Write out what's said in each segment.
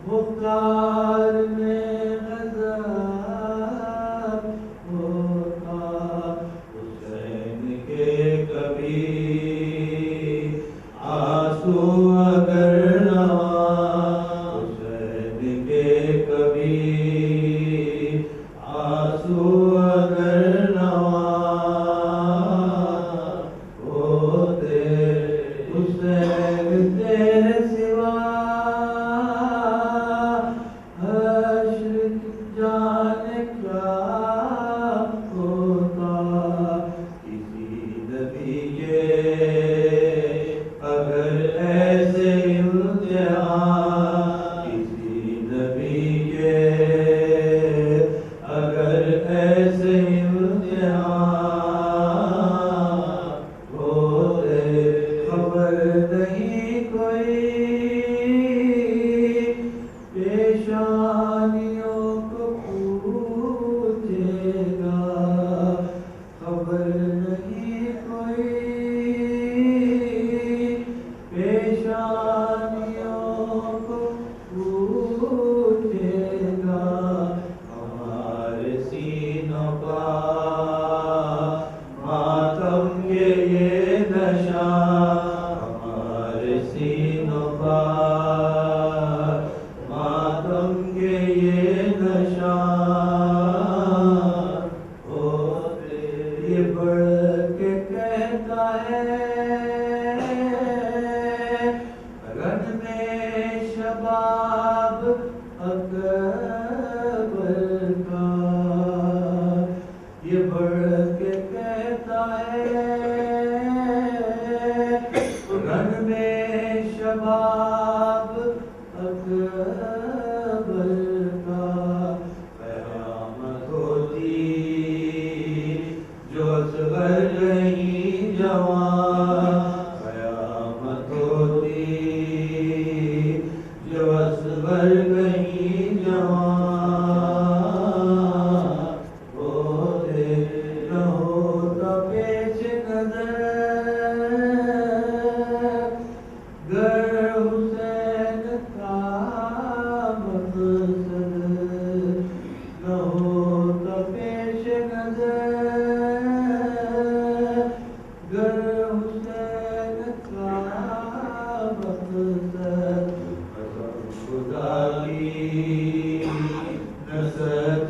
مختار میں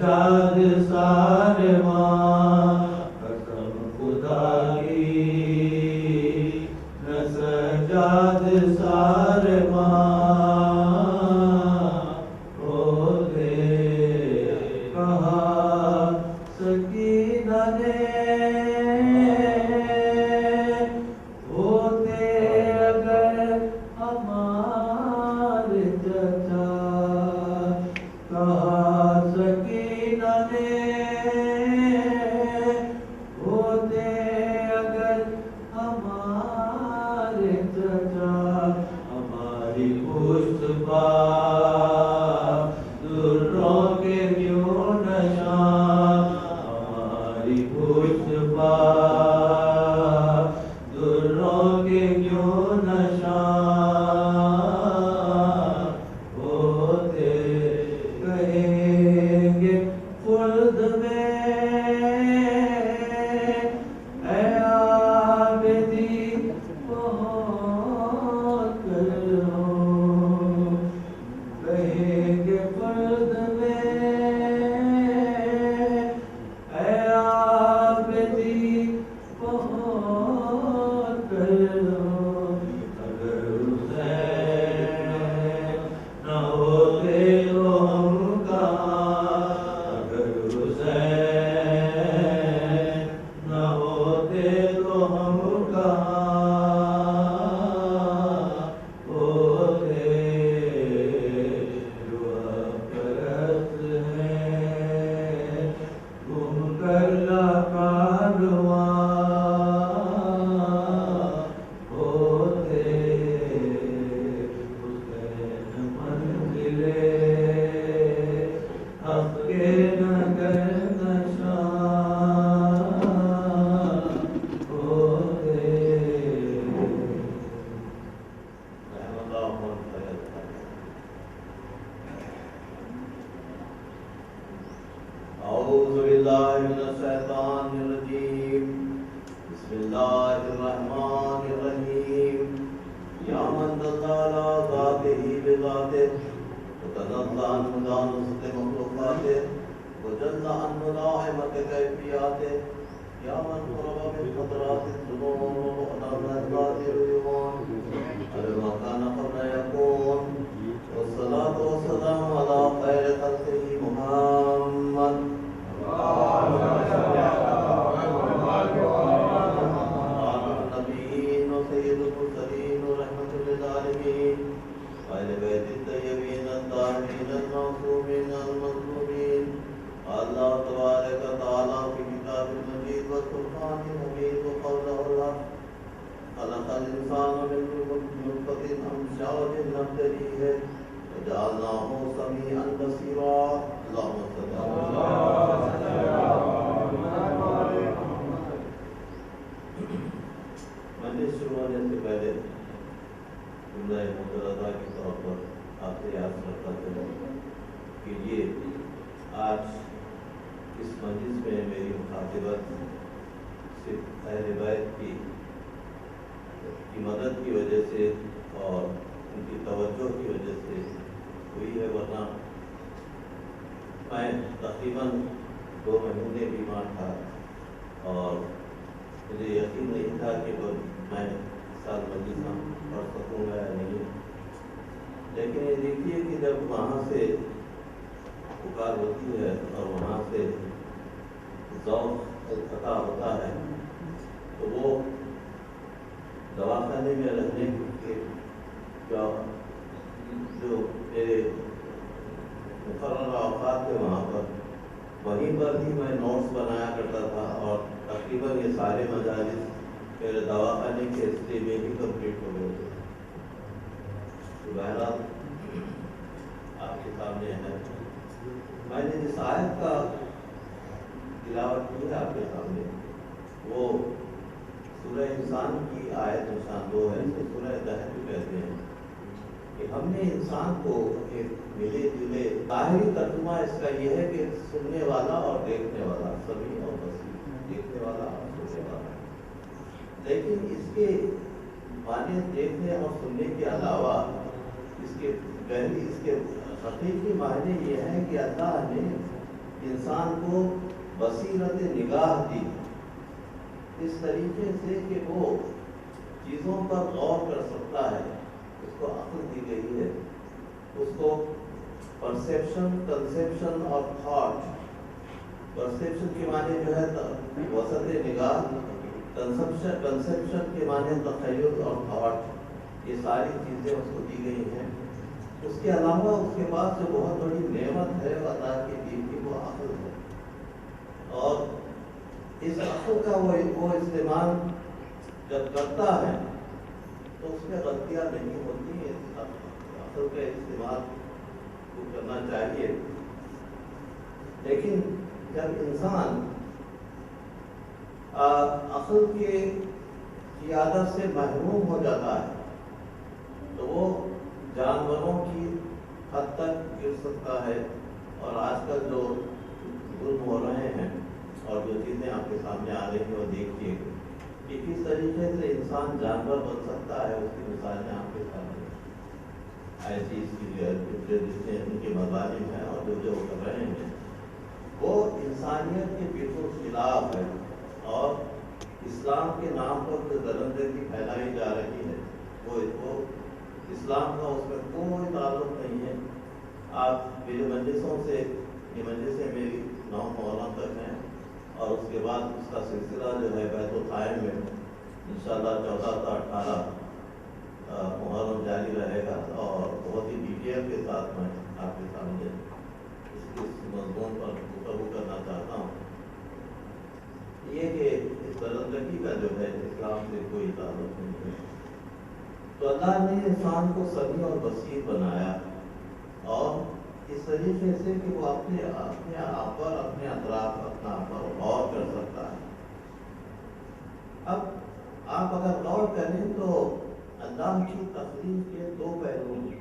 سجاد سارے ماں قسم خدا کی نہ سجاد سارے ماں ہوتے کہا سکینہ نے ہوتے اگر ہمارے چچا کہا سکینہ نے ہوتے اگر ہمارے چچا ہماری پشت پا دروں کے کیوں نشاں ہماری پشت پا دروں کے کیوں نشاں ہوتے کہیں گے خلد میں اے عابدی بہت کرو کہیں گے خلد میں اے عابدی بہت کرو اگر حسین نہ ہوتے تو ہم کہاں اگر حسین نہ ہوتے تو ہم کہاں ہوتے جو پرست ہیں گم کر لا کارواں ہوتے حسین منزلے حق کے نگر نشاں ہوتے اعوذ باللہ من الشیطان الرجیم بسم اللہ الرحمن الرحیم یا من تطالع ذاته بذاته وتنزع عن مدانسة مخلوقاته وجل عن ملاحمة كيفياته یا من قرب من قدرات الظنون ونظر ذات العيون علم ما كان قبل يكون والصلاة والسلام على خير خلقه محمد النبيين وسيد المرسلين ورحمة للعالمين وآل بيت الطيبين الطاهرين المعصومين المظلومين اللہ تبارک وتعالی في كتاب المجيد والقرآن الحميد وقوله الحق خلق الإنسان من نطفة أمشاج نبتليه وجعلناه سميعا بصيرا اللهم صل مجلس شروع ہونے سے پہلے جملہ مجردہ کی طور پر آپ سے یاد رکھتا چلوں کہ یہ آج اس مجلس میں میری مخاطبت صرف اہل بیت کی مدد کی وجہ سے اور ان کی توجہ کی وجہ سے ہوئی ہے، ورنہ میں تقریباً 2 مہینے بیمار تھا اور مجھے یقین نہیں تھا کہ میں سال مجلس پڑھ سکوں گا یا نہیں، لیکن یہ دیکھیے کہ جب وہاں سے پکار ہوتی ہے اور وہاں سے ذوق عطا ہوتا ہے تو وہ دواخانے میں رہنے کے جو میرے مقررہ اوقات تھے وہاں پر وہیں پر ہی میں نوٹس بنایا کرتا تھا اور تقریباً یہ سارے مجالس میرے دواخانے کے حصے میں ہی کمپلیٹ ہو گئے تھے۔ بہرحال آپ کے سامنے ہے، میں نے جس آیت کا تلاوت کی ہے آپ کے سامنے وہ سورہ انسان کی آیت نشان 2 ہے، اسے سورہ دہر بھی کہتے ہیں کہ ہم نے انسان کو ایک ملے جلے ظاہری ترجمہ اس کا یہ ہے کہ سننے والا اور دیکھنے والا، سمیع اور بصیر، دیکھنے والا اور سننے والا، لیکن اس کے معنی دیکھنے اور سننے کے علاوہ اس کے حقیقی معنی یہ ہے کہ اللہ نے انسان کو بصیرت نگاہ دی اس طریقے سے کہ وہ چیزوں پر غور کر سکتا ہے، اس کو عقل دی گئی ہے، اس کو پرسیپشن، کنسیپشن اور تھاٹ، پرسیپشن کے معنی جو ہے وسط نگاہ، کنسیپشن کے معنی تخیل اور تھاٹ، یہ ساری چیزیں اس کو دی گئی ہیں۔ اس کے علاوہ اس کے پاس جو بہت بڑی نعمت ہے عطا کی دی کی وہ عقل ہے، اور اس عقل کا وہ استعمال جب کرتا ہے تو اس میں غلطیاں نہیں ہوتی ہیں۔ عقل کا استعمال کو کرنا چاہیے، لیکن جب انسان عقل کے قیادت سے محروم ہو جاتا ہے تو وہ جانوروں کی حد تک گر سکتا ہے، اور آج کل جو ظلم ہو رہے ہیں اور جو چیزیں آپ کے سامنے آ رہی ہیں وہ دیکھیے کہ کس طریقے سے انسان جانور بن سکتا ہے، اس کی مثالیں آپ کے سامنے ایسی جتنے ان کے مظالم ہیں اور جو کر رہے ہیں وہ انسانیت کے بالکل خلاف ہے، اور اسلام کے نام پر جو درندگی پھیلائی جا رہی ہے وہ اسلام کا اس میں کوئی تعلق نہیں ہے۔ آپ میرے مجلسوں سے، یہ مجلسیں میری 9 محرم تک ہیں، اور اس کے بعد اس کا سلسلہ جو ہے بیت الخائم میں انشاءاللہ 14 تا 18 محرم جاری رہے گا، اور بہت ہی ڈیٹیل کے ساتھ میں آپ کے سامنے اس مضمون پر گفتگو کرنا چاہتا ہوں، یہ کہ اس درندگی کا جو ہے اسلام سے کوئی تعلق نہیں ہے۔ تو اللہ نے انسان کو سمیع اور بصیر بنایا، اور اس طریقے سے کہ وہ اپنے آپ پر، اپنے اطراف، اپنا آپ پر غور کر سکتا ہے۔ اب آپ اگر غور کریں تو اللہ کی تخلیق کے 2 پہلو ہیں۔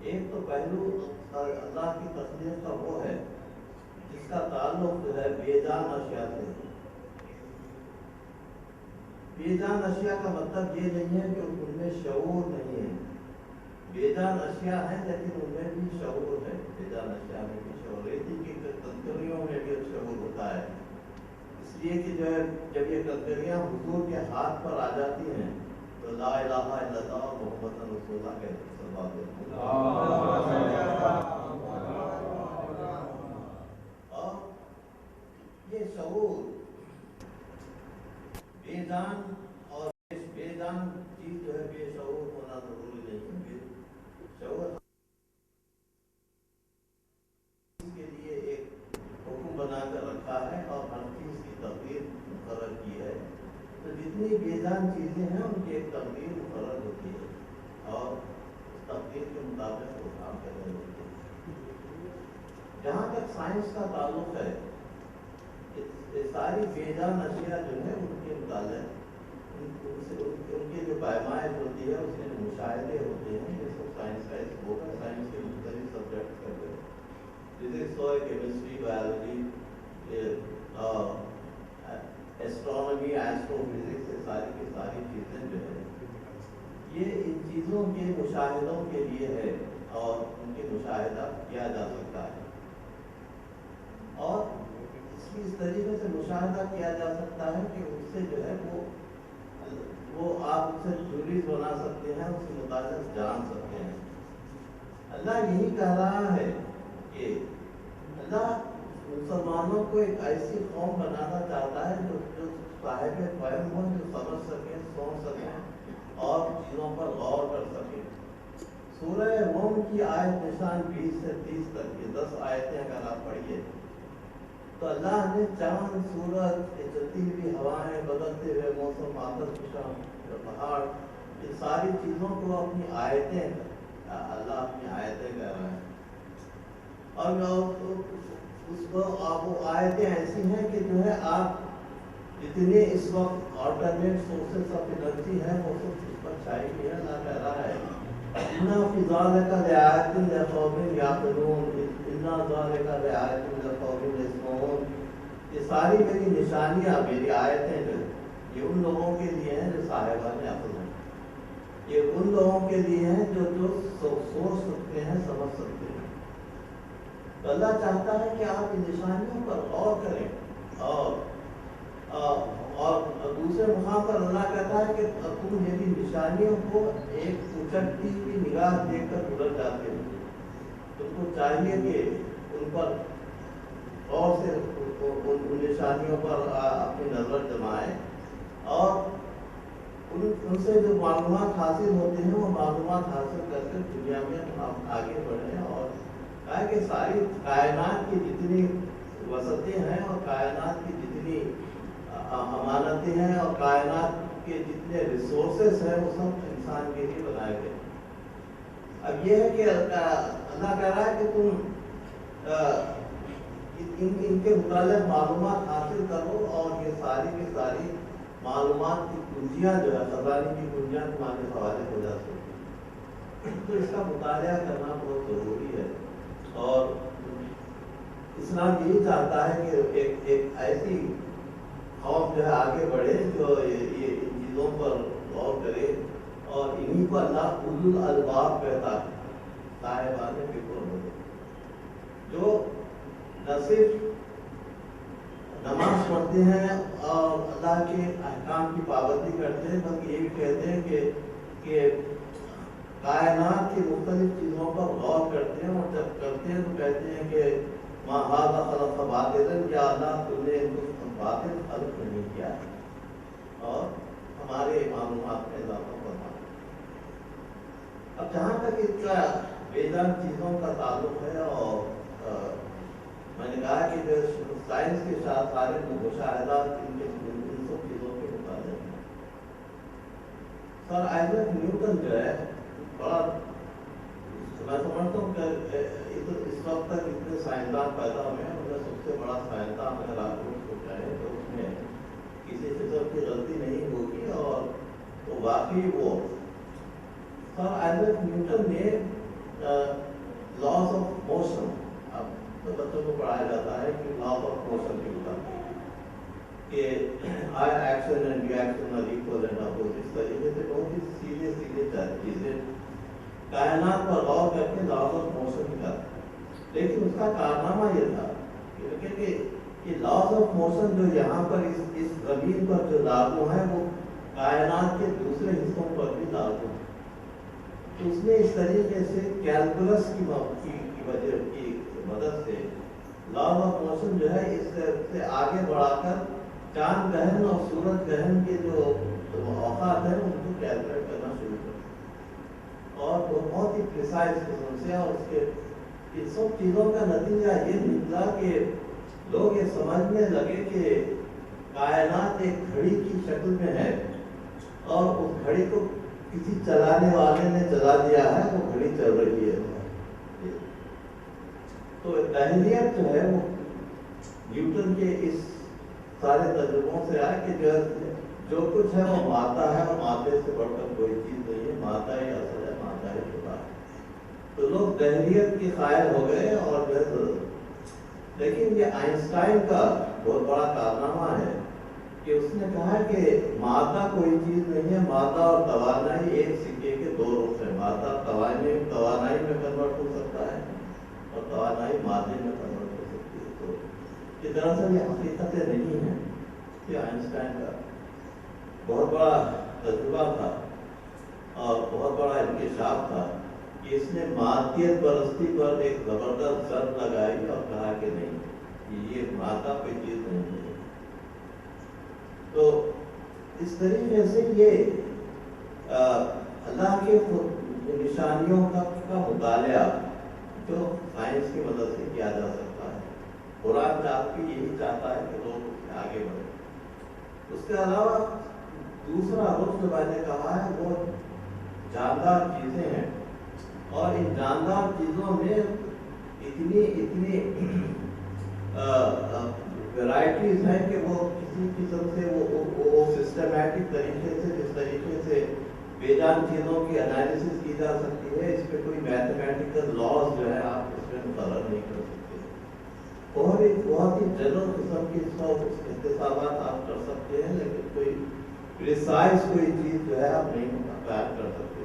ایک تو پہلو اللہ کی تخلیق کا وہ ہے جس کا تعلق جو ہے بے جان اشیاء سے۔ بے جان اشیاء کا مطلب یہ نہیں ہے کہ ان میں شعور نہیں ہے، بے جان اشیاء ہیں لیکن ان میں بھی شعور ہے، بے جان اشیاء میں بھی شعور، ریتی کی کنکریوں میں بھی شعور ہوتا ہے، اس لیے کہ جو ہے جب یہ کنکریاں حضور کے ہاتھ پر آ جاتی ہیں تو لا الہ الا اللہ محمد رسول اللہ کے سباب ہوتے ہیں، اور یہ شعور بے جان اور بے جان چیز جو ہے بے شعور ہونا ضروری نہیں ہے، شعور کے لیے ایک حکم بنا کر رکھا ہے اور ہر چیز کی تقدیر مقرر کی ہے، تو جتنی بے جان چیزیں ہیں ان کی ایک تقدیر مقرر ہوتی ہے اور اس تقدیر کے مطابق وہ کام کر رہے ہوتے ہیں۔ جہاں تک سائنس کا تعلق ہے، ساری بے جان اشیاء جو ہے ان کے متعلق ان کی جو پیمائش ہوتی ہے اس میں مشاہدے ہوتے ہیں، یہ سب سائنس کا ایک سبق ہے۔ سائنس کے مختلف سبجیکٹ کرتے ہیں، فزکس ہو، chemistry, biology, astronomy, astrophysics, یہ ساری کی ساری چیزیں جو ہے یہ ان چیزوں کے مشاہدوں کے لیے ہے اور ان کے مشاہدہ کیا جا سکتا ہے، اور اس طریقے سے مشاہدہ کیا جا سکتا ہے کہ اس سے جو ہے وہ آپ اسے تھیوریز بنا سکتے ہیں، اس کے متعلق جان سکتے ہیں۔ اللہ یہی کہہ رہا ہے کہ اللہ مسلمانوں کو ایک ایسی قوم بنانا چاہتا ہے جو صاحب فہم ہو، جو سمجھ سکیں، سوچ سکیں اور چیزوں پر غور کر سکیں۔ سورہ روم کی آیت نشان 20 سے 30 تک، یہ 10 آیتیں اگر آپ پڑھیے تو اللہ نے چاند، سورج، چلتی ہوئی ہوائیں، بدلتے ہوئے موسم، آتش فشاں پہاڑ، ان ساری چیزوں کو اپنی آیتیں، اللہ اپنی آیتیں کہہ رہا ہے، اور اس کو آپ وہ آیتیں ایسی ہیں کہ جو ہے آپ جتنے اس وقت آلٹرنیٹ سورسز آف انرجی ہیں وہ سب اس پر چھائی ہوئی ہے۔ اللہ کہہ رہا ہے اِنَّ فِي ذَلِكَ لَآيَاتٍ لِقَوْمٍ يَعْقِلُونَ اِنَّ ذَلِكَ لَآيَاتٍ لِقَوْمٍ يَسْمَعُونَ، یہ ساری میری نشانیاں، میری آیتیں جو یہ ان لوگوں کے لیے ہیں جو صاحبان عقل ہیں، یہ ان لوگوں کے لیے ہیں جو سوچ سکتے ہیں، سمجھ سکتے ہیں۔ تو اللہ چاہتا ہے کہ آپ ان نشانیوں پر غور کریں، اور دوسرے مقام پر اللہ کہتا ہے کہ تم میری نشانیوں کو ایک اچھلتی ہوئی نگاہ دیکھ کر گزر جاتے ہو۔ تم کو چاہیے کہ ان پر غور سے ان نشانیوں پر اپنی نظر جمائیں، اور ان سے جو معلومات حاصل ہوتے ہیں وہ معلومات حاصل کر کے دنیا میں ہم آگے بڑھیں، اور کہا کہ ساری کائنات کی جتنی وسعتیں ہیں اور کائنات کی جتنی امانتیں ہیں اور کائنات کے جتنے ریسورسز ہیں وہ سب انسان کے لیے بنائے گئے۔ اب یہ ہے کہ اللہ کہہ رہا ہے کہ تم ان کے متعلق معلومات حاصل کرو، اور یہ ساری کی ساری معلومات کی کنجیاں جو ہے خزانے کی کنجیاں تمہارے حوالے ہو جاتی ہیں۔ تو اس کا مطالعہ کرنا بہت ضروری ہے، اور اسلام یہی چاہتا ہے کہ ایک ایسی قوم جو ہے آگے بڑھے جو یہ ان چیزوں پر غور کرے، اور انہی کو اللہ اولو الالباب کہتا ہے، صاحبان فکر ہو، جو نہ صرف نماز پڑھتے ہیں اور اللہ کے احکام کی پابندی کرتے ہیں، بلکہ یہ بھی کہتے ہیں کہ کائنات کی مختلف چیزوں پر غور کرتے ہیں، اور جب کرتے ہیں تو کہتے ہیں کہ ما ھذا خلق باطلا، یا اللہ تم نے ان کو باطل خلق نہیں کیا، اور ہمارے معلومات میں اضافہ کرنا۔ اب جہاں تک اس کا بے جان چیزوں کا تعلق ہے، اور میں نے کہا کہ جو سائنس کے ساتھ سارے مشاہدات ان سب چیزوں کے متعلق ہیں۔ سر آئزیک نیوٹن جو ہے بڑا، میں سمجھتا ہوں کہ اس وقت تک اتنے سائنسدان پیدا ہوئے ہیں، ان میں سب سے بڑا سائنسدان اگر آپ کو چاہے تو اس میں کسی قسم کی غلطی نہیں ہوگی، اور وہ واقعی وہ سر آئزیک نیوٹن نے لاز آف موشن، اب تو بچوں کو پڑھایا جاتا ہے کہ لاز آف موشن کے مطابق کہ ایکشن اینڈ ری ایکشن اور ایکول اینڈ اپوزٹ، اس طریقے سے بہت ہی سیدھے چیزیں کائنات پر غور کر کے لاز آف موشن نکالتے، لیکن اس کا کارنامہ یہ تھا کہ لاز آف موشن جو یہاں پر اس زمین پر جو لاگو ہیں وہ کائنات کے دوسرے حصوں پر بھی لاگو ہیں۔ تو اس نے اس طریقے سے کیلکولس کی وجہ کی مدد سے لاز آف موشن جو ہے اس سے آگے بڑھا کر چاند گہن اور سورج گہن کے جو اوقات ہیں ان کو کیلکولیٹ کرنا شروع کر، اور بہت ہی پریسائز قسم سے، اور اس کے ان سب چیزوں کا نتیجہ یہ نکلا کہ لوگ یہ سمجھنے لگے کہ کائنات ایک گھڑی کی شکل میں ہے، اور اس گھڑی کو کسی چلانے والے نے چلا دیا ہے، وہ گھڑی چل رہی ہے۔ تو اہلیت جو ہے وہ نیوٹن کے اس سارے تجربوں سے آئے کہ جو کچھ ہے وہ مادہ ہے، اور مادے سے بڑھ کر کوئی چیز نہیں ہے، مادہ ہی اصل ہے، مادہ ہی خدا ہے۔ تو لوگ دہلیت کے قائل ہو گئے، اور لیکن یہ آئنسٹائن کا بہت بڑا کارنامہ ہے کہ اس نے کہا کہ مادہ کوئی چیز نہیں ہے، مادہ اور توانائی ایک سکے کے دو رخ ہیں، مادہ توانائی میں کنورٹ ہو سکتا ہے، اور توانائی مادے میں کنورٹ ہو سکتی ہے۔ تو یہ دراصل یہ حقیقتیں نہیں ہیں، یہ آئنسٹائن کا بہت بڑا تجربہ تھا اور بہت بڑا انکشاف تھا کہ اس نے مادیت پرستی پر ایک زبردست ضرب لگائی اور کہا کہ نہیں، یہ مادہ کوئی چیز نہیں ہے۔ تو اس طریقے سے یہ اللہ کے نشانیوں کا مطالعہ جو سائنس کی مدد سے کیا جا سکتا ہے، قرآن یہی چاہتا ہے کہ لوگ اس میں آگے بڑھیں۔ اس کے علاوہ دوسرا رخ جو میں نے کہا ہے وہ جاندار چیزیں ہیں، اور ان جاندار چیزوں میں اتنی ورائٹیز ہیں کہ وہ کسی قسم سے وہ سسٹمیٹک طریقے سے، جس طریقے سے بے جان چیزوں کی انالیسس کی جا سکتی ہے، اس پہ کوئی میتھمیٹیکل لاز جو ہے آپ اس میں مقرر نہیں کر سکتے۔ بہت ہی جنرل قسم کی احتسابات آپ کر سکتے ہیں، لیکن کوئی پریسائز کوئی چیز جو ہے آپ نہیں بیان کر سکتے۔